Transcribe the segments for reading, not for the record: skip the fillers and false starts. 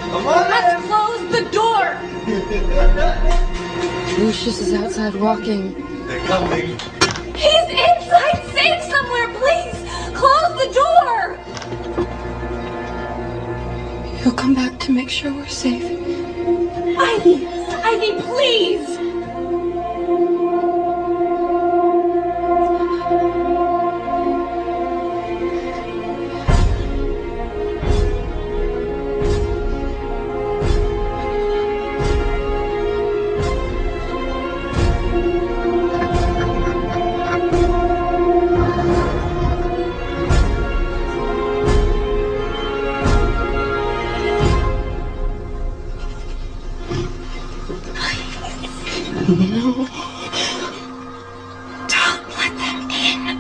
Come on Let's close the door! Lucius is outside walking. They're coming. He's inside safe somewhere, please! Close the door! He'll come back to make sure we're safe. Ivy, please! No. Don't let them in.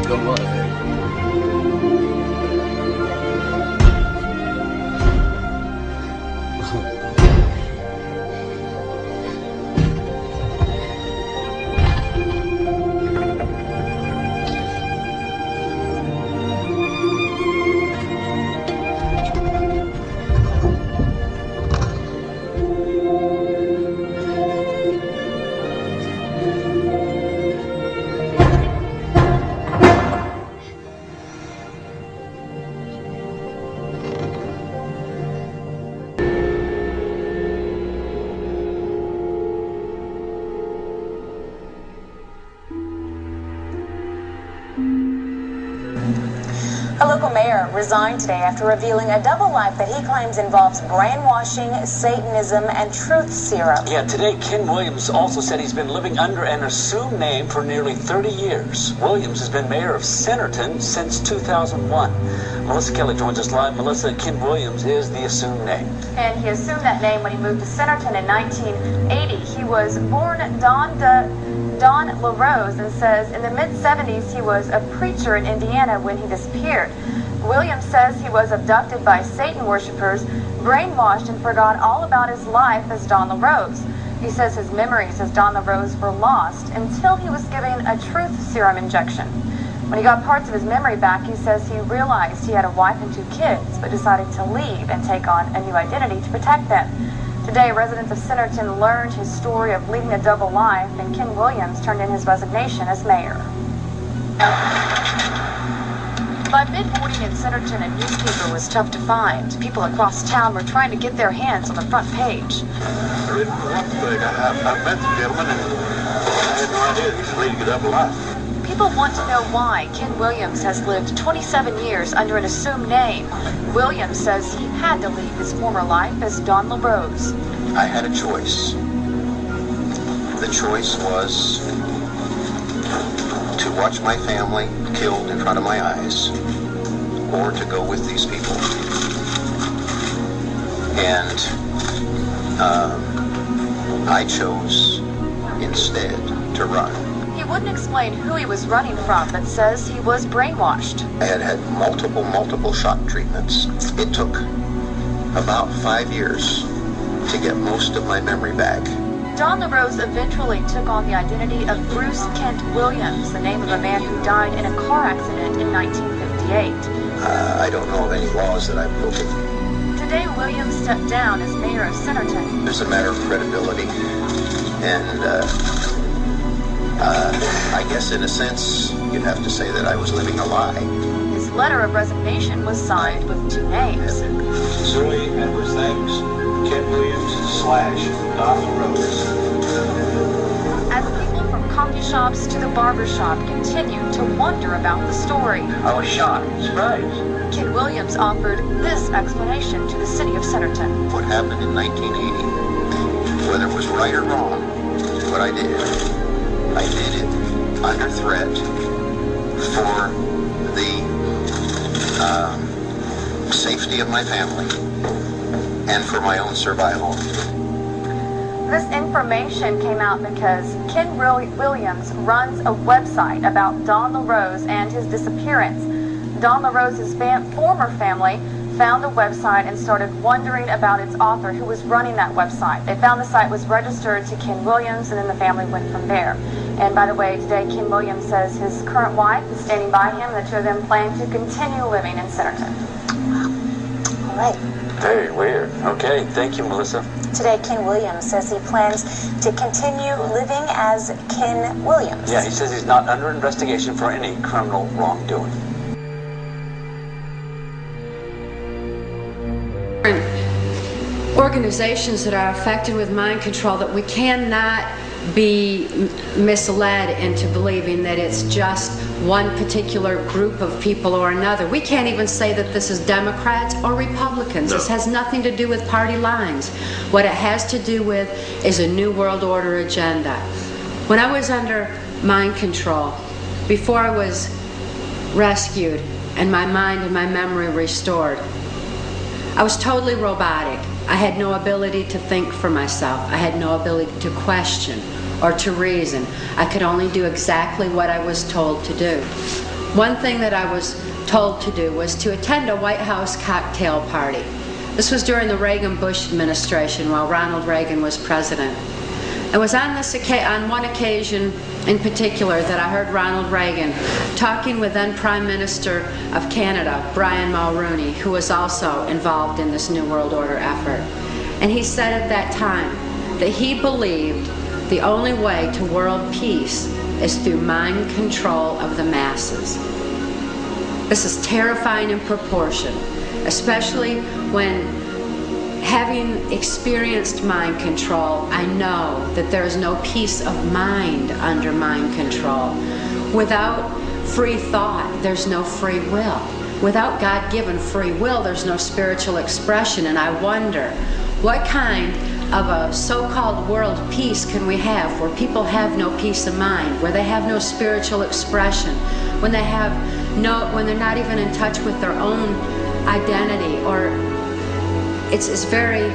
Come on. A local mayor resigned today after revealing a double life that he claims involves brainwashing, Satanism, and truth serum. Yeah, today Ken Williams also said he's been living under an assumed name for nearly 30 years. Williams has been mayor of Centerton since 2001. Melissa Kelly joins us live. Melissa, Ken Williams is the assumed name. And he assumed that name when he moved to Centerton in 1980. He was born Don LaRose, and says in the mid-70s he was a preacher in Indiana when he disappeared. Williams says he was abducted by Satan worshippers, brainwashed, and forgot all about his life as Don LaRose. He says his memories as Don LaRose were lost until he was given a truth serum injection. When he got parts of his memory back, he says he realized he had a wife and 2 kids, but decided to leave and take on a new identity to protect them. Today, residents of Centerton learned his story of leading a double life, and Ken Williams turned in his resignation as mayor. By mid-morning in Centerton, a newspaper was tough to find. People across town were trying to get their hands on the front page. I didn't know what to think. I met the gentleman, and I had no idea he was leading a double life. People want to know why Ken Williams has lived 27 years under an assumed name. Williams says he had to leave his former life as Don LaRose. I had a choice. The choice was to watch my family killed in front of my eyes, or to go with these people. And I chose instead to run. He wouldn't explain who he was running from, but says he was brainwashed. I had had multiple shock treatments. It took about 5 years to get most of my memory back. Don LaRose eventually took on the identity of Bruce Kent Williams, the name of a man who died in a car accident in 1958. I don't know of any laws that I've broken. Today, Williams stepped down as mayor of Centerton. It's a matter of credibility, and I guess in a sense, you'd have to say that I was living a lie. His letter of resignation was signed with 2 names. Sincerely and with thanks, Ken Williams / Don LaRose. As people from coffee shops to the barber shop continued to wonder about the story, I was shocked, surprised. Ken Williams offered this explanation to the city of Centerton. happened in 1980, whether it was right or wrong, what I did it under threat for the safety of my family and for my own survival. This information came out because Ken Williams runs a website about Don LaRose and his disappearance. Don LaRose's former family found the website and started wondering about its author, who was running that website. They found the site was registered to Ken Williams, and then the family went from there. And by the way, today Ken Williams says his current wife is standing by him, and the two of them plan to continue living in Centerton. All right. Very weird. Okay, thank you, Melissa. Today, Ken Williams says he plans to continue living as Ken Williams. Yeah, he says he's not under investigation for any criminal wrongdoing. Organizations that are affected with mind control, that we cannot be misled into believing that it's just one particular group of people or another. We can't even say that this is Democrats or Republicans. No. This has nothing to do with party lines. What it has to do with is a New World Order agenda. When I was under mind control, before I was rescued and my mind and my memory restored, I was totally robotic. I had no ability to think for myself. I had no ability to question or to reason. I could only do exactly what I was told to do. One thing that I was told to do was to attend a White House cocktail party. This was during the Reagan-Bush administration while Ronald Reagan was president. It was on one occasion in particular that I heard Ronald Reagan talking with then Prime Minister of Canada, Brian Mulroney, who was also involved in this New World Order effort. And he said at that time that he believed the only way to world peace is through mind control of the masses. This is terrifying in proportion, especially when, having experienced mind control, I know that there is no peace of mind under mind control. Without free thought, there's no free will. Without God-given free will, there's no spiritual expression. And I wonder, what kind of a so-called world peace can we have where people have no peace of mind, where they have no spiritual expression, when they're not even in touch with their own identity? Or it's very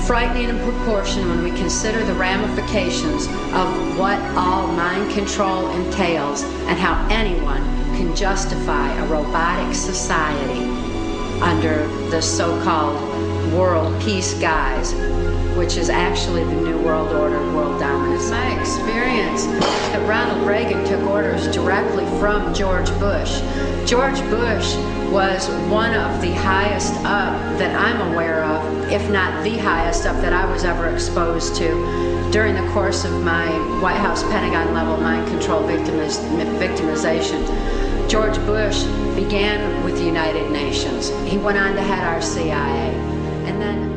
frightening in proportion when we consider the ramifications of what all mind control entails and how anyone can justify a robotic society under the so-called world peace guise, which is actually the New World Order, world dominance. My experience that Ronald Reagan took orders directly from George Bush. George Bush was one of the highest up that I'm aware of, if not the highest up that I was ever exposed to during the course of my White House Pentagon level mind control victimization. George Bush began with the United Nations. He went on to head our CIA. And then